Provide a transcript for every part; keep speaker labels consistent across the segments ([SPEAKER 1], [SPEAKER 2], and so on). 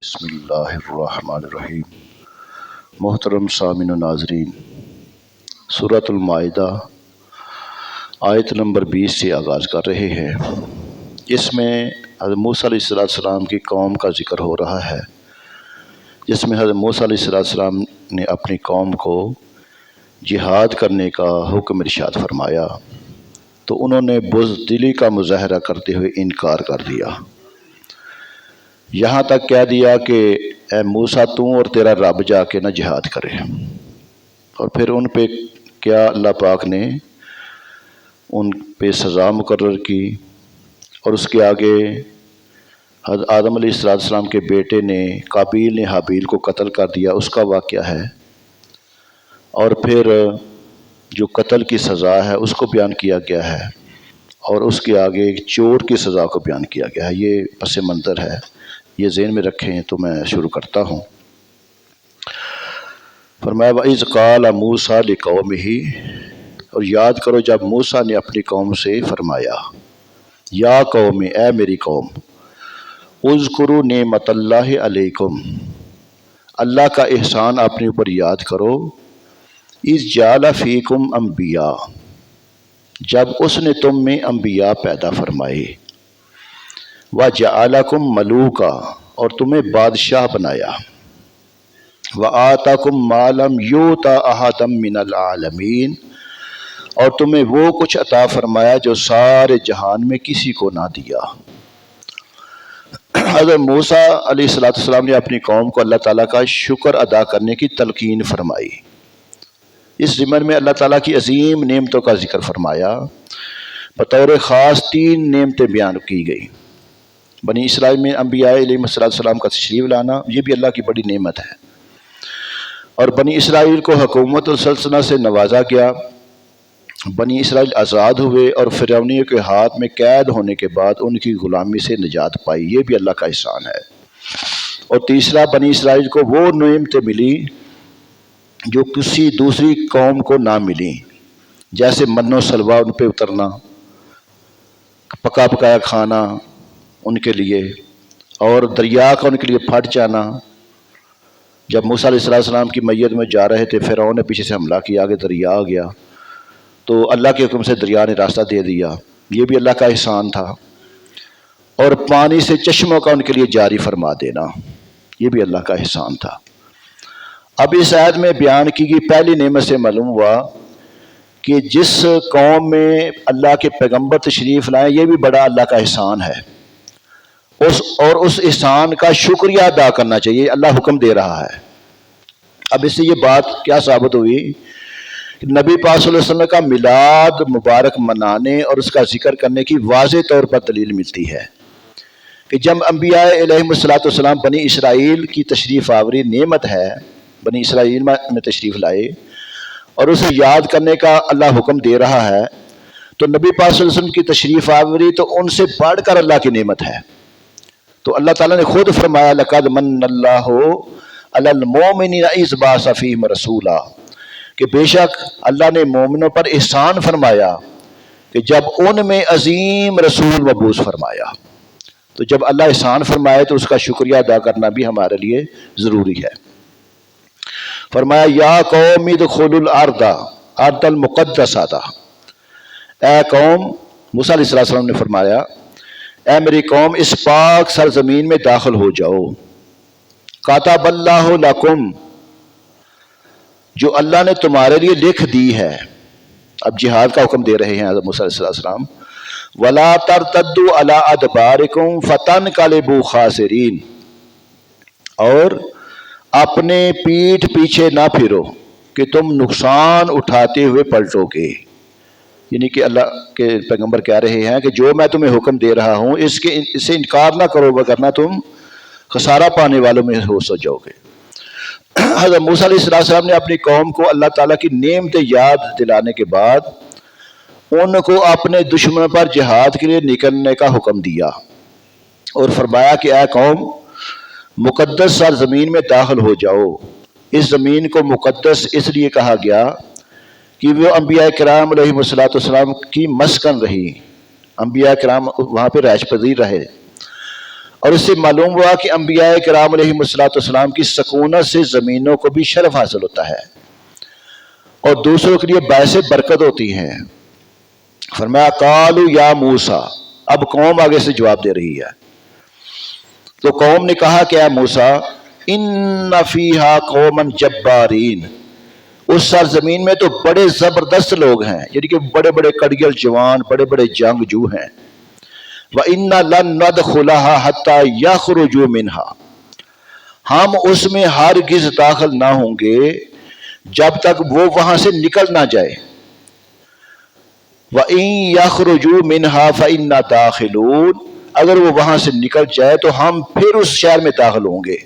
[SPEAKER 1] بسم اللہ الرحمن الرحیم۔ محترم سامعین و ناظرین، سورۃ المائدہ آیت نمبر 20 سے آغاز کر رہے ہیں۔ اس میں حضرت موسیٰ علیہ السلام کی قوم کا ذکر ہو رہا ہے، جس میں حضرت موسیٰ علیہ السلام نے اپنی قوم کو جہاد کرنے کا حکم ارشاد فرمایا تو انہوں نے بزدلی کا مظاہرہ کرتے ہوئے انکار کر دیا، یہاں تک کہہ دیا کہ اے موسیٰ تو اور تیرا رب جا کے نہ جہاد کرے۔ اور پھر ان پہ کیا اللہ پاک نے ان پہ سزا مقرر کی، اور اس کے آگے حضرت آدم علیہ السلام کے بیٹے نے قابیل نے حابیل کو قتل کر دیا، اس کا واقعہ ہے، اور پھر جو قتل کی سزا ہے اس کو بیان کیا گیا ہے، اور اس کے آگے ایک چور کی سزا کو بیان کیا گیا ہے۔ یہ پس منظر ہے، یہ ذہن میں رکھیں تو میں شروع کرتا ہوں۔ فرمایا وَإِذْ قَالَ مُوسَىٰ لِقَوْمِهِ، اور یاد کرو جب موسیٰ نے اپنی قوم سے فرمایا، یا قوم، اے میری قوم، اذکروا نعمت اللہ علیکم، اللہ کا احسان اپنے اوپر یاد کرو، اذ جعل فیکم انبیاء، جب اس نے تم میں انبیاء پیدا فرمائے، وَجَعَلَكُم مَلُوكًا، اور تمہیں بادشاہ بنایا، وَآتَاكُم مَا لَمْ يُؤْتَ أَحَدًا مِّنَ الْعَالَمِينَ، اور تمہیں وہ کچھ عطا فرمایا جو سارے جہان میں کسی کو نہ دیا۔ حضرت موسیٰ علیہ السلام نے اپنی قوم کو اللہ تعالیٰ کا شکر ادا کرنے کی تلقین فرمائی۔ اس ضمن میں اللہ تعالیٰ کی عظیم نعمتوں کا ذکر فرمایا، بطور خاص 3 نعمتیں بیان کی گئی۔ بنی اسرائیل میں انبیاء علیہ السلام کا تشریف لانا، یہ بھی اللہ کی بڑی نعمت ہے، اور بنی اسرائیل کو حکومت اور سلطنت سے نوازا گیا۔ بنی اسرائیل آزاد ہوئے اور فرعونیوں کے ہاتھ میں قید ہونے کے بعد ان کی غلامی سے نجات پائی، یہ بھی اللہ کا احسان ہے۔ اور تیسرا، بنی اسرائیل کو وہ نعمتیں ملی جو کسی دوسری قوم کو نہ ملی، جیسے من و سلوہ ان پہ اترنا، پکا پکایا کھانا ان کے لیے، اور دریا کا ان کے لیے پھٹ جانا۔ جب موسیٰ علیہ السلام کی میت میں جا رہے تھے، فرعون نے پیچھے سے حملہ کیا، آگے دریا آ گیا تو اللہ کے حکم سے دریا نے راستہ دے دیا، یہ بھی اللہ کا احسان تھا۔ اور پانی سے چشموں کا ان کے لیے جاری فرما دینا، یہ بھی اللہ کا احسان تھا۔ اب اس آیت میں بیان کی گئی پہلی نعمت سے معلوم ہوا کہ جس قوم میں اللہ کے پیغمبر تشریف لائیں، یہ بھی بڑا اللہ کا احسان ہے، اور اس احسان کا شکریہ ادا کرنا چاہیے، اللہ حکم دے رہا ہے۔ اب اس سے یہ بات کیا ثابت ہوئی کہ نبی پاک صلی اللہ علیہ وسلم کا میلاد مبارک منانے اور اس کا ذکر کرنے کی واضح طور پر دلیل ملتی ہے کہ جب انبیاء علیہ السلام بنی اسرائیل کی تشریف آوری نعمت ہے، بنی اسرائیل میں تشریف لائے اور اسے یاد کرنے کا اللہ حکم دے رہا ہے، تو نبی پاک صلی اللہ علیہ وسلم کی تشریف آوری تو ان سے بڑھ کر اللہ کی نعمت ہے۔ تو اللہ تعالیٰ نے خود فرمایا لَقَدْ مَنَّ اللَّهُ عَلَى الْمُؤْمِنِينَ إِذْ بَعَثَ فِيهِمْ رَسُولًا، کہ بے شک اللہ نے مومنوں پر احسان فرمایا کہ جب ان میں عظیم رسول مبعوث فرمایا۔ تو جب اللہ احسان فرمائے تو اس کا شکریہ ادا کرنا بھی ہمارے لیے ضروری ہے۔ فرمایا یا قوم ادخلوا الارض المقدسۃ، اے قوم، موسیٰ علیہ السلام نے فرمایا اے میری قوم اس پاک سرزمین میں داخل ہو جاؤ، کاتب اللہ لکم، جو اللہ نے تمہارے لیے لکھ دی ہے۔ اب جہاد کا حکم دے رہے ہیں حضرت موسیٰ علیہ السلام، ولا ترتدوا علی ادبارکم فتنقلبوا خاسرین، اور اپنے پیٹھ پیچھے نہ پھرو کہ تم نقصان اٹھاتے ہوئے پلٹو گے۔ یعنی کہ اللہ کے پیغمبر کہہ رہے ہیں کہ جو میں تمہیں حکم دے رہا ہوں اس سے انکار نہ کرو، وگرنہ تم خسارہ پانے والوں میں ہو جاؤ گے۔ حضرت موسیٰ علیہ السلام نے اپنی قوم کو اللہ تعالیٰ کی نعمتیں یاد دلانے کے بعد ان کو اپنے دشمنوں پر جہاد کے لیے نکلنے کا حکم دیا، اور فرمایا کہ اے قوم مقدس سرزمین میں داخل ہو جاؤ۔ اس زمین کو مقدس اس لیے کہا گیا کہ وہ انبیاء کرام علیہ السلام کی مسکن رہی، انبیاء کرام وہاں پہ رہائش پذیر رہے، اور اس سے معلوم ہوا کہ انبیاء کرام علیہ السلام کی سکونت سے زمینوں کو بھی شرف حاصل ہوتا ہے اور دوسروں کے لیے باعث برکت ہوتی ہیں۔ فرمایا قالوا یا موسیٰ، اب قوم آگے سے جواب دے رہی ہے، تو قوم نے کہا کہ اے موسیٰ ان فیہا قوما جبارین، اس سرزمین میں تو بڑے زبردست لوگ ہیں، یعنی کہ بڑے بڑے کڑگل جوان، بڑے بڑے جنگجو ہیں۔ وَإِنَّا لَن نَّدْخُلَهَا حَتَّى يَخْرُجُوا مِنْهَا، ہم اس میں ہرگز داخل نہ ہوں گے جب تک وہ وہاں سے نکل نہ جائے۔ وَإِن يَخْرُجُوا مِنْهَا فَإِنَّا دَاخِلُونَ، اگر وہ وہاں سے نکل جائے تو ہم پھر اس شہر میں داخل ہوں گے۔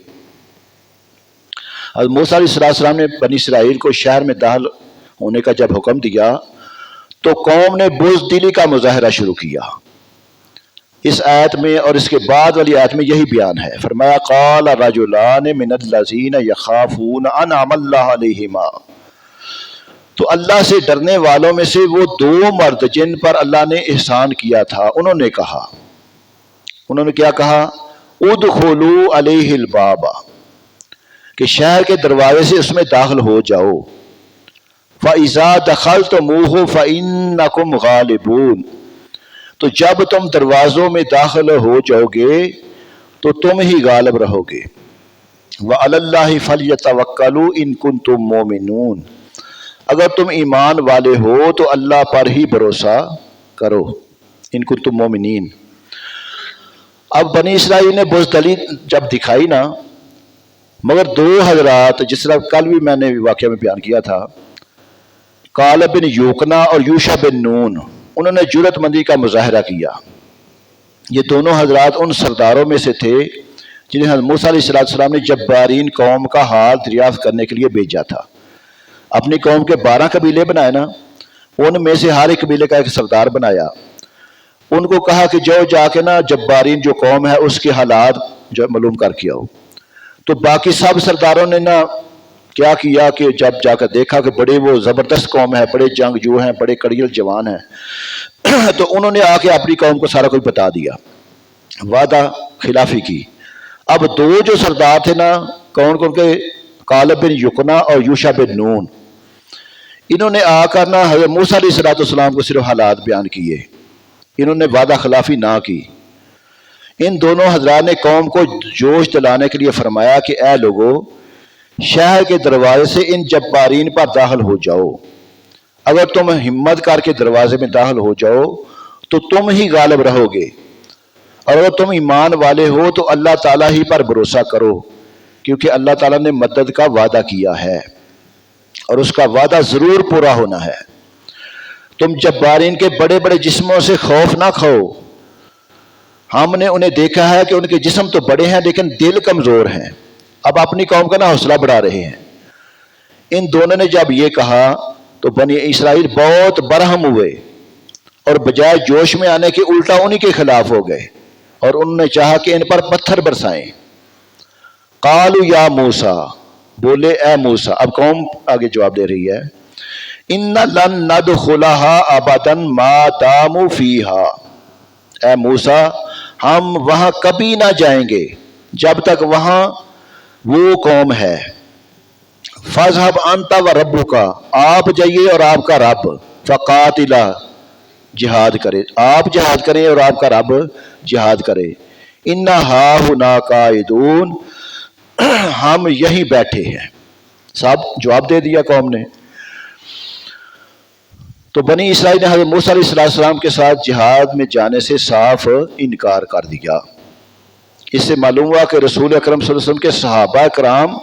[SPEAKER 1] حضرت موسیٰ علیہ السلام نے بنی اسرائیل کو شہر میں داخل ہونے کا جب حکم دیا تو قوم نے بزدلی کا مظاہرہ شروع کیا۔ اس آیت میں اور اس کے بعد والی آیت میں یہی بیان ہے۔ فرمایا قال رجلان من الذین یخافون انعم اللہ علیہما، تو اللہ سے ڈرنے والوں میں سے وہ دو مرد جن پر اللہ نے احسان کیا تھا، انہوں نے کہا، انہوں نے کیا کہا؟ ادخلوا علیہ الباب، کہ شہر کے دروازے سے اس میں داخل ہو جاؤ۔ فَإِذَا دَخَلْتُمُوهُ فَإِنَّكُمْ غَالِبُونَ، تو جب تم دروازوں میں داخل ہو جاؤ گے تو تم ہی غالب رہو گے۔ وَعَلَى اللَّهِ فَلْيَتَوَكَّلُوا إِن كُنتُم مُؤْمِنُونَ، اگر تم ایمان والے ہو تو اللہ پر ہی بھروسہ کرو، ان کنتم مومنین۔ اب بنی اسرائیل نے بزدلی جب دکھائی نا، مگر دو حضرات، جس طرح کل بھی میں نے واقعہ میں بیان کیا تھا، کالب بن یوکنا اور یوشع بن نون، انہوں نے جرأت مندی کا مظاہرہ کیا۔ یہ دونوں حضرات ان سرداروں میں سے تھے جنہیں حضرت موسیٰ علیہ السلام نے جبارین قوم کا حال دریافت کرنے کے لیے بھیجا تھا۔ اپنی قوم کے 12 قبیلے بنائے نا، ان میں سے ہر ایک قبیلے کا ایک سردار بنایا، ان کو کہا کہ جا کے نا جبارین جو قوم ہے اس کے حالات جو معلوم کر کے آؤ۔ تو باقی سب سرداروں نے نا کیا کیا کہ جب جا کر دیکھا کہ بڑے وہ زبردست قوم ہے، بڑے جنگجو ہیں، بڑے کڑیل جوان ہیں، تو انہوں نے آ کے اپنی قوم کو سارا کچھ بتا دیا، وعدہ خلافی کی۔ اب دو جو سردار تھے نا، کون کے؟ کالب بن یکنا اور یوشع بن نون، انہوں نے آ کر نا حضرت موسیٰ علیہ السلام کو صرف حالات بیان کیے، انہوں نے وعدہ خلافی نہ کی۔ ان دونوں حضرات نے قوم کو جوش دلانے کے لیے فرمایا کہ اے لوگو، شہر کے دروازے سے ان جبارین پر داخل ہو جاؤ، اگر تم ہمت کر کے دروازے میں داخل ہو جاؤ تو تم ہی غالب رہو گے، اور اگر تم ایمان والے ہو تو اللہ تعالیٰ ہی پر بھروسہ کرو، کیونکہ اللہ تعالیٰ نے مدد کا وعدہ کیا ہے اور اس کا وعدہ ضرور پورا ہونا ہے۔ تم جبارین کے بڑے بڑے جسموں سے خوف نہ کھاؤ، ہم نے انہیں دیکھا ہے کہ ان کے جسم تو بڑے ہیں لیکن دل کمزور ہیں، اب اپنی قوم کا نا حوصلہ بڑھا رہے ہیں۔ ان دونوں نے جب یہ کہا تو بنی اسرائیل بہت برہم ہوئے اور بجائے جوش میں آنے کے الٹا انہی کے خلاف ہو گئے، اور انہوں نے چاہا کہ ان پر پتھر برسائیں۔ قالوا یا موسیٰ، بولے اے موسیٰ، اب قوم آگے جواب دے رہی ہے، ان لن ندخلها ابدا ما داموا فیہا، اے موسیٰ ہم وہاں کبھی نہ جائیں گے جب تک وہاں وہ قوم ہے۔ فاذهب انت وربک، آپ جائیے اور آپ کا رب، فقاتلا، جہاد کرے، آپ جہاد کریں اور آپ کا رب جہاد کرے، انا ہاہنا قاعدون، ہم یہیں بیٹھے ہیں۔ صاحب جواب دے دیا قوم نے۔ تو بنی اسرائیل نے حضرت موسیٰ علیہ السلام کے ساتھ جہاد میں جانے سے صاف انکار کر دیا۔ اس سے معلوم ہوا کہ رسول اکرم صلی اللہ علیہ وسلم کے صحابہ کرام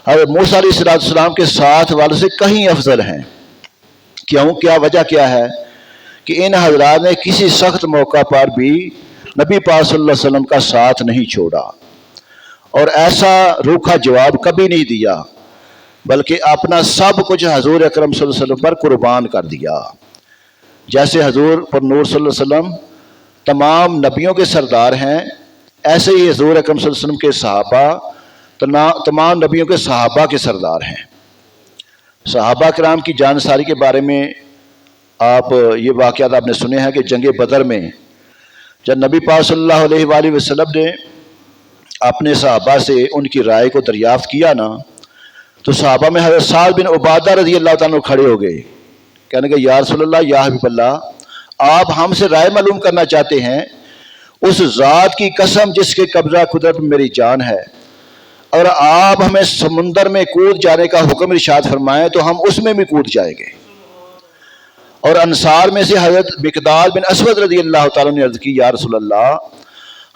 [SPEAKER 1] حضرت موسیٰ علیہ السلام کے ساتھ والے سے کہیں افضل ہیں۔ کیوں؟ کیا وجہ کیا ہے؟ کہ ان حضرات نے کسی سخت موقع پر بھی نبی پاک صلی اللہ علیہ وسلم کا ساتھ نہیں چھوڑا اور ایسا روکھا جواب کبھی نہیں دیا، بلکہ اپنا سب کچھ حضور اکرم صلی اللہ علیہ وسلم پر قربان کر دیا۔ جیسے حضور پر نور صلی اللہ علیہ وسلم تمام نبیوں کے سردار ہیں، ایسے ہی حضور اکرم صلی اللہ علیہ وسلم کے صحابہ تمام نبیوں کے صحابہ کے سردار ہیں۔ صحابہ کرام کی جانساری کے بارے میں آپ یہ واقعات آپ نے سنے ہیں کہ جنگ بدر میں جب نبی پاک صلی اللہ علیہ وآلہ وسلم نے اپنے صحابہ سے ان کی رائے کو دریافت کیا نا، تو صحابہ میں حضرت سعد بن عبادہ رضی اللہ تعالیٰ عنہ کھڑے ہو گئے، کہنے کہ یا رسول اللہ، یا حبیب اللہ، آپ ہم سے رائے معلوم کرنا چاہتے ہیں؟ اس ذات کی قسم جس کے قبضہ قدرت میں میری جان ہے، اور آپ ہمیں سمندر میں کود جانے کا حکم ارشاد فرمائیں تو ہم اس میں بھی کود جائیں گے۔ اور انصار میں سے حضرت مقداد بن اسود رضی اللہ تعالیٰ نے عرض کی، یا رسول اللہ،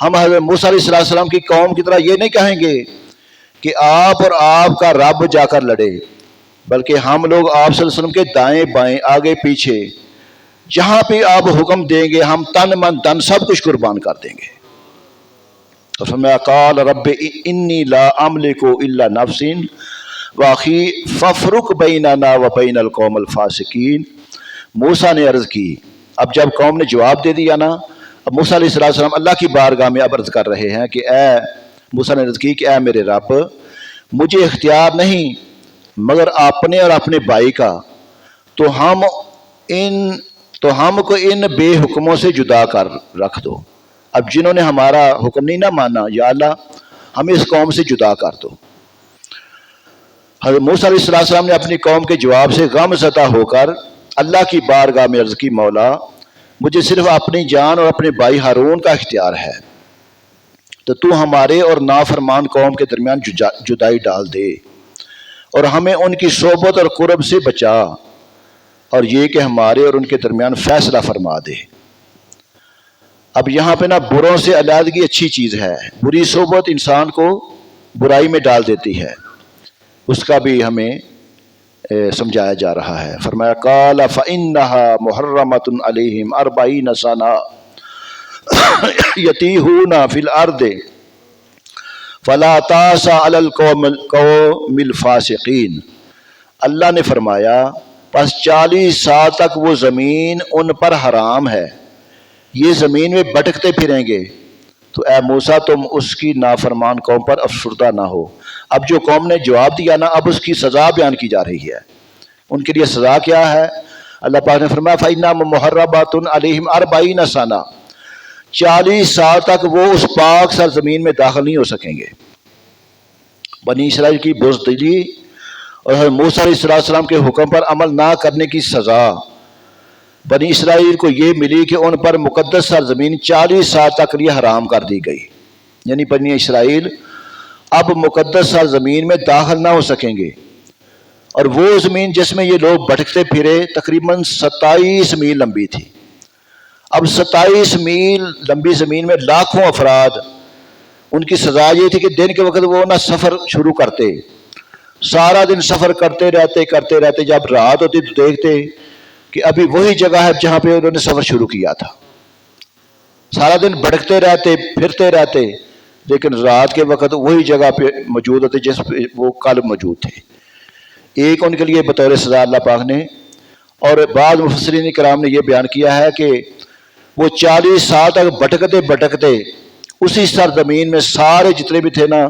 [SPEAKER 1] ہم حضرت موسیٰ علیہ السلام کی قوم کی طرح یہ نہیں کہیں گے کہ آپ اور آپ کا رب جا کر لڑے، بلکہ ہم لوگ آپ صلی اللہ علیہ وسلم کے دائیں بائیں آگے پیچھے جہاں پہ آپ حکم دیں گے ہم تن من تن سب کچھ قربان کر دیں گے۔ تو فرمایا قال رب انی لا املک الا نفسی واخی ففرق بیننا وبین القوم الفاسقین۔ موسیٰ نے عرض کی، اب جب قوم نے جواب دے دیا نا، اب موسیٰ علیہ السلام اللہ کی بارگاہ میں اب عرض کر رہے ہیں کہ اے موسیٰ نے عرض کی کہ اے میرے رب، مجھے اختیار نہیں مگر اپنے اور اپنے بھائی کا، تو ہم کو ان بے حکموں سے جدا کر رکھ دو۔ اب جنہوں نے ہمارا حکم نہیں نہ مانا، یا اللہ ہمیں اس قوم سے جدا کر دو۔ حضرت موسیٰ علیہ السلام نے اپنی قوم کے جواب سے غم زدہ ہو کر اللہ کی بارگاہ میں عرض کی، مولا مجھے صرف اپنی جان اور اپنے بھائی ہارون کا اختیار ہے، تو ہمارے اور نافرمان قوم کے درمیان جدائی ڈال دے اور ہمیں ان کی صحبت اور قرب سے بچا، اور یہ کہ ہمارے اور ان کے درمیان فیصلہ فرما دے۔ اب یہاں پہ نا بروں سے علیحدگی اچھی چیز ہے، بری صحبت انسان کو برائی میں ڈال دیتی ہے، اس کا بھی ہمیں سمجھایا جا رہا ہے۔ فرمایا قال فإنها محرمۃ علیہم 40 سنہ یتیہون فی الارض فلا تأس علی القوم الفاسقین۔ اللہ نے فرمایا پس 40 سال تک وہ زمین ان پر حرام ہے، یہ زمین میں بھٹکتے پھریں گے، تو اے موسیٰ تم اس کی نافرمان قوم پر افسردہ نہ ہو۔ اب جو قوم نے جواب دیا نا، اب اس کی سزا بیان کی جا رہی ہے۔ ان کے لیے سزا کیا ہے؟ اللہ پاک نے فرمایا فإنها محرمۃ علیہم 40 سنہ، 40 سال تک وہ اس پاک سرزمین میں داخل نہیں ہو سکیں گے۔ بنی اسرائیل کی بزدلی اور حضرت موسیٰ علیہ السلام کے حکم پر عمل نہ کرنے کی سزا بنی اسرائیل کو یہ ملی کہ ان پر مقدس سرزمین 40 سال تک لیے حرام کر دی گئی، یعنی بنی اسرائیل اب مقدس سرزمین میں داخل نہ ہو سکیں گے۔ اور وہ زمین جس میں یہ لوگ بھٹکتے پھرے تقریباً 27 میل لمبی تھی۔ اب 27 میل لمبی زمین میں لاکھوں افراد، ان کی سزا یہ تھی کہ دن کے وقت وہ نہ سفر شروع کرتے، سارا دن سفر کرتے رہتے، جب رات ہوتی تو دیکھتے کہ ابھی وہی جگہ ہے جہاں پہ انہوں نے سفر شروع کیا تھا۔ سارا دن بھٹکتے رہتے، پھرتے رہتے، لیکن رات کے وقت وہی جگہ پہ موجود ہوتے جس پہ وہ کل موجود تھے۔ ایک ان کے لیے بطور سزا اللہ پاک نے، اور بعض مفسرین کرام نے یہ بیان کیا ہے کہ وہ 40 سال تک بھٹکتے اسی سرزمین میں سارے جتنے بھی تھے نا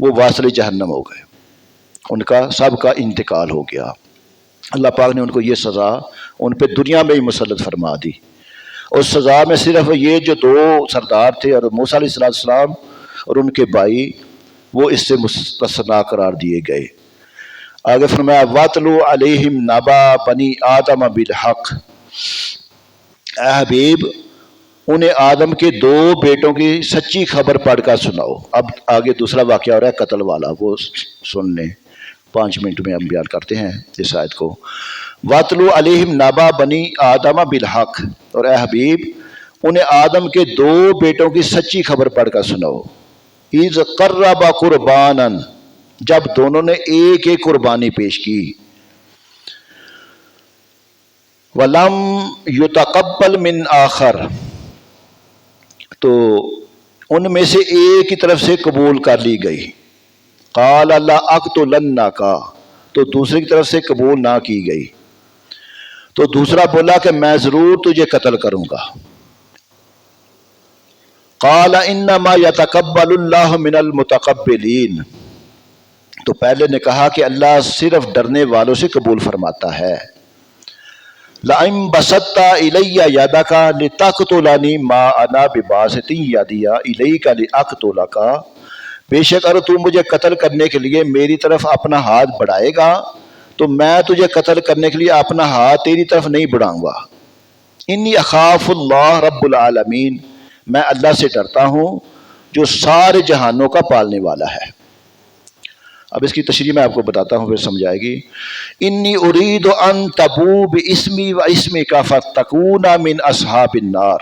[SPEAKER 1] وہ واصل جہنم ہو گئے، ان کا سب کا انتقال ہو گیا۔ اللہ پاک نے ان کو یہ سزا ان پہ دنیا میں ہی مسلط فرما دی۔ اس سزا میں صرف یہ جو 2 سردار تھے اور موسیٰ علیہ السلام اور ان کے بھائی، وہ اس سے مستثنا قرار دیے گئے۔ آگے فرمایا وَاتْلُ عَلَيْهِمْ نَبَأَ بَنِي آدَمَ بِالْحَقِّ، اے حبیب انہیں آدم کے 2 بیٹوں کی سچی خبر پڑھ کر سناؤ۔ اب آگے دوسرا واقعہ ہو رہا ہے قتل والا، وہ سن لیں، 5 منٹ میں ہم بیان کرتے ہیں اس آیت کو۔ وَاتْلُ عَلَيْهِمْ نَبَأَ بَنِي آدَمَ بِالْحَقِّ، اور اے حبیب انہیں آدم کے 2 بیٹوں کی سچی خبر پڑھ کر سناؤ۔ اِذْ قَرَّبَ قُرْبَانًا، جب دونوں نے ایک ایک قربانی پیش کی۔ وَلَمْ يُتَقَبَّلْ مِنْ آخَرٍ، تو ان میں سے ایک کی طرف سے قبول کر لی گئی۔ قَالَ لَأَقْتُلَنَّكَ، تو دوسرے کی طرف سے قبول نہ کی گئی، تو دوسرا بولا کہ میں ضرور تجھے قتل کروں گا۔ قَالَ إِنَّمَا يَتَقَبَّلُ اللَّهُ مِنَ الْمُتَقَبِّلِينَ، تو پہلے نے کہا کہ اللہ صرف ڈرنے والوں سے قبول فرماتا ہے۔ لَإِن بَسَطتَ إِلَيَّ يَدَكَ لِتَقْتُلَنِي مَا أَنَا بِبَاسِطٍ يَدِيَ إِلَيْكَ لِأَقْتُلَكَ، بے شک اگر تو مجھے قتل کرنے کے لیے میری طرف اپنا ہاتھ بڑھائے گا تو میں تجھے قتل کرنے کے لیے اپنا ہاتھ تیری طرف نہیں بڑھاؤں گا۔ انی اخاف اللہ رب العالمین، میں اللہ سے ڈرتا ہوں جو سارے جہانوں کا پالنے والا ہے۔ اب اس کی تشریح میں آپ کو بتاتا ہوں، پھر سمجھائے گی۔ انی ارید ان تبو باسمی و اسمک فتکون من اصحاب النار،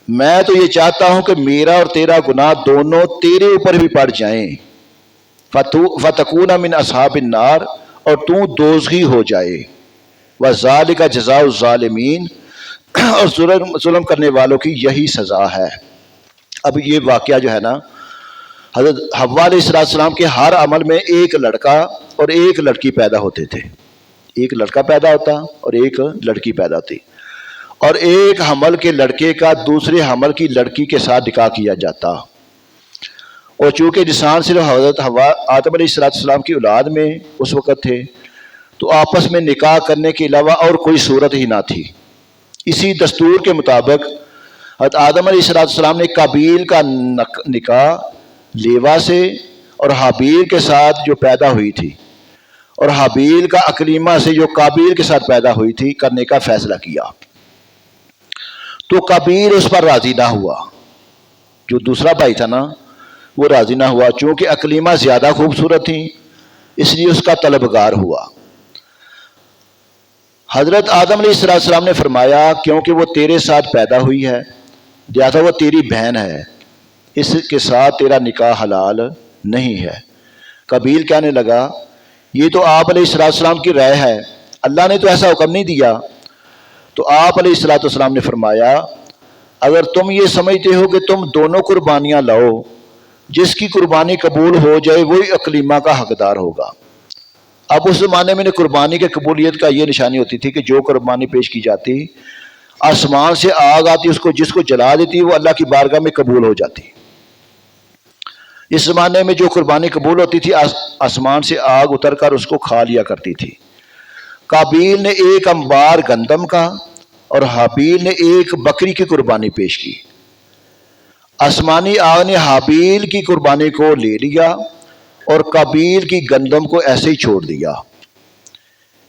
[SPEAKER 1] میں تو یہ چاہتا ہوں کہ میرا اور تیرا گناہ دونوں تیرے اوپر بھی پڑ جائیں، فتکون من اصحاب النار، اور تو دوزخی ہو جائے، وذالک جزاء الظالمین، اور ظلم کرنے والوں کی یہی سزا ہے۔ اب یہ واقعہ جو ہے نا، حضرت حوا علیہ السلام کے ہر عمل میں ایک لڑکا اور ایک لڑکی پیدا ہوتے تھے، ایک لڑکا پیدا ہوتا اور ایک لڑکی پیدا ہوتی، اور ایک حمل کے لڑکے کا دوسرے حمل کی لڑکی کے ساتھ نکاح کیا جاتا، اور چونکہ انسان صرف حضرت آدم علیہ السلام کی اولاد میں اس وقت تھے تو آپس میں نکاح کرنے کے علاوہ اور کوئی صورت ہی نہ تھی۔ اسی دستور کے مطابق حضرت آدم علیہ السلام نے قابیل کا نکاح لیوا سے اور حابیل کے ساتھ جو پیدا ہوئی تھی، اور حابیل کا اکلیمہ سے جو قابیل کے ساتھ پیدا ہوئی تھی کرنے کا فیصلہ کیا، تو قابیل اس پر راضی نہ ہوا، جو دوسرا بھائی تھا نا وہ راضی نہ ہوا، چونکہ اکلیمہ زیادہ خوبصورت تھی اس لیے اس کا طلبگار ہوا۔ حضرت آدم علیہ السلام نے فرمایا کیونکہ وہ تیرے ساتھ پیدا ہوئی ہے لہذا وہ تیری بہن ہے، اس کے ساتھ تیرا نکاح حلال نہیں ہے۔ قابیل کہنے لگا یہ تو آپ علیہ السلام کی رائے ہے، اللہ نے تو ایسا حکم نہیں دیا۔ تو آپ علیہ السلام نے فرمایا اگر تم یہ سمجھتے ہو کہ تم دونوں قربانیاں لاؤ، جس کی قربانی قبول ہو جائے وہی اکلیمہ کا حقدار ہوگا۔ اب اس زمانے میں قربانی کے قبولیت کا یہ نشانی ہوتی تھی کہ جو قربانی پیش کی جاتی آسمان سے آگ آتی، اس کو جس کو جلا دیتی وہ اللہ کی بارگاہ میں قبول ہو جاتی۔ اس زمانے میں جو قربانی قبول ہوتی تھی آسمان سے آگ اتر کر اس کو کھا لیا کرتی تھی۔ قابیل نے ایک انبار گندم کا اور حابیل نے ایک بکری کی قربانی پیش کی۔ آسمانی آگ نے حابیل کی قربانی کو لے لیا اور قابیل کی گندم کو ایسے ہی چھوڑ دیا۔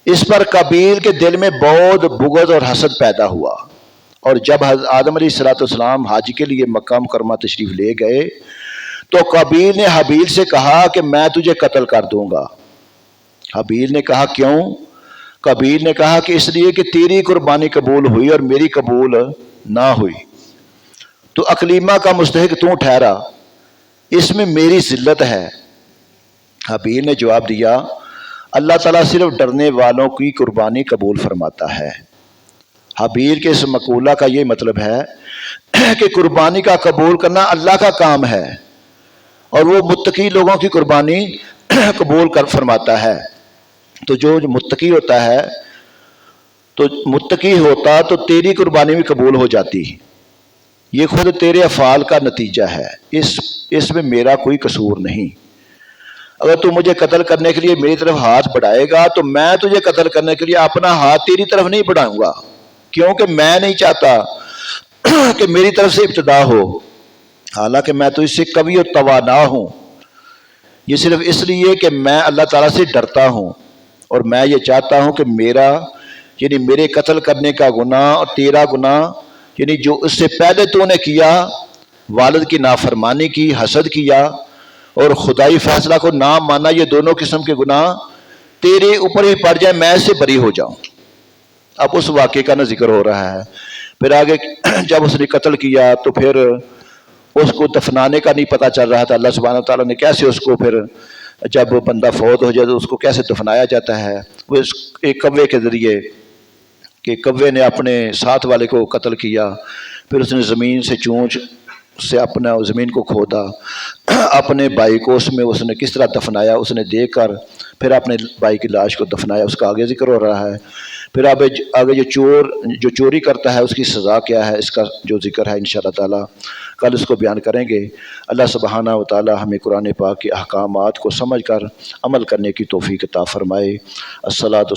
[SPEAKER 1] اس پر قابیل کے دل میں بہت بغض اور حسد پیدا ہوا، اور جب حضرت آدم علیہ السلام حج کے لیے مکہ مکرمہ تشریف لے گئے تو قابیل نے حابیل سے کہا کہ میں تجھے قتل کر دوں گا۔ حابیل نے کہا کیوں؟ قابیل نے کہا کہ اس لیے کہ تیری قربانی قبول ہوئی اور میری قبول نہ ہوئی، تو اکلیمہ کا مستحق تو ٹھہرا، اس میں میری ذلت ہے۔ حابیل نے جواب دیا اللہ تعالیٰ صرف ڈرنے والوں کی قربانی قبول فرماتا ہے۔ حابیل کے اس مقولہ کا یہ مطلب ہے کہ قربانی کا قبول کرنا اللہ کا کام ہے اور وہ متقی لوگوں کی قربانی قبول کر فرماتا ہے۔ تو جو متقی ہوتا ہے تو متقی ہوتا تو تیری قربانی بھی قبول ہو جاتی، یہ خود تیرے افعال کا نتیجہ ہے، اس میں میرا کوئی قصور نہیں۔ اگر تو مجھے قتل کرنے کے لیے میری طرف ہاتھ بڑھائے گا تو میں تجھے قتل کرنے کے لیے اپنا ہاتھ تیری طرف نہیں بڑھاؤں گا، کیونکہ میں نہیں چاہتا کہ میری طرف سے ابتدا ہو، حالانکہ میں تو اس سے قوی و توانا ہوں۔ یہ صرف اس لیے کہ میں اللہ تعالیٰ سے ڈرتا ہوں اور میں یہ چاہتا ہوں کہ میرا یعنی میرے قتل کرنے کا گناہ اور تیرا گناہ یعنی جو اس سے پہلے تو نے کیا، والد کی نافرمانی کی، حسد کیا اور خدائی فیصلہ کو نہ مانا، یہ دونوں قسم کے گناہ تیرے اوپر ہی پڑ جائے، میں اس سے بری ہو جاؤں۔ اب اس واقعے کا نہ ذکر ہو رہا ہے۔ پھر آگے جب اس نے قتل کیا تو پھر اس کو دفنانے کا نہیں پتہ چل رہا تھا، اللہ سبحانہ وتعالیٰ نے کیسے اس کو پھر جب بندہ فوت ہو جائے تو اس کو کیسے دفنایا جاتا ہے، وہ ایک کوے کے ذریعے کہ کوے نے اپنے ساتھ والے کو قتل کیا، پھر اس نے زمین سے چونچ سے اپنا زمین کو کھودا، اپنے بھائی کو اس نے کس طرح دفنایا اس نے دیکھ کر پھر اپنے بھائی کی لاش کو دفنایا، اس کا آگے ذکر ہو رہا ہے۔ پھر آگے جو چوری کرتا ہے اس کی سزا کیا ہے، اس کا جو ذکر ہے انشاءاللہ تعالی کل اس کو بیان کریں گے۔ اللہ سبحانہ و تعالی ہمیں قرآن پاک کے احکامات کو سمجھ کر عمل کرنے کی توفیق عطا فرمائے۔ الصلاۃ